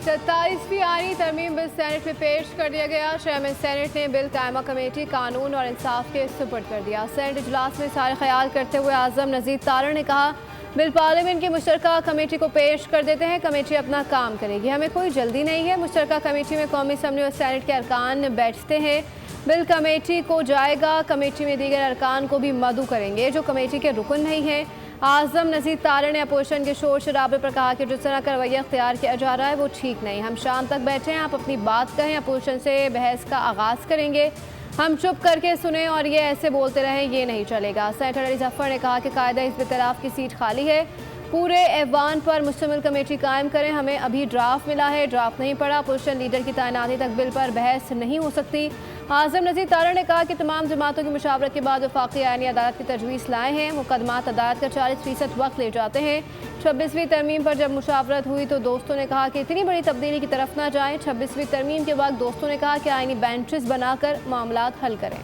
27वीं आईनी तरमीम bill senate में पेश कर दिया गया। चेयरमैन सेनेट ने बिल कायमा कमेटी कानून और इंसाफ के सुपुर्द कर दिया। सेनेट इजलास में सारे ख्याल करते हुए आजम नज़ीर तारड़ ने कहा, बिल पार्लियामेंट की मुश्तरका कमेटी को पेश कर देते हैं, कमेटी अपना काम करेगी, हमें कोई जल्दी नहीं है। मुश्तरका कमेटी में कौमी असम्बली और सेनेट के अरकान बैठते हैं। बिल कमेटी को जाएगा, कमेटी में दीगर अरकान को भी मदऊ करेंगे जो कमेटी के रुकन नहीं है। आजम नज़ीर तारड़ ने अपोजिशन के शोर शराबे पर कहा कि जिस तरह का रवैया अख्तियार किया जा रहा है वो ठीक नहीं। हम शाम तक बैठे हैं, आप अपनी बात कहें, अपोजिशन से बहस का आगाज़ करेंगे, हम चुप करके सुने और ये ऐसे बोलते रहें, ये नहीं चलेगा। सेनेटर अली जफर ने कहा कि कायदा हिज़्ब इत्तेलाफ़ की सीट खाली है, पूरे ऐवान पर मुश्तमिल कमेटी कायम करें। हमें अभी ड्राफ्ट मिला है, ड्राफ्ट नहीं पड़ा, अपोजिशन लीडर की तैनाती तक बिल पर बहस नहीं हो सकती। आजम नज़ीर तारड़ ने कहा कि तमाम जमातों की मुशावरत के बाद वफाकी आईनी अदालत की तजवीज़ लाए हैं। मुकदमात अदालत का 40% वक्त ले जाते हैं। 26वीं तरमीम पर जब मुशावरत हुई तो दोस्तों ने कहा कि इतनी बड़ी तब्दीली की तरफ ना जाएं। 26वीं तरमीम के बाद दोस्तों ने कहा कि आईनी बेंचेस बनाकर मामलात हल करें।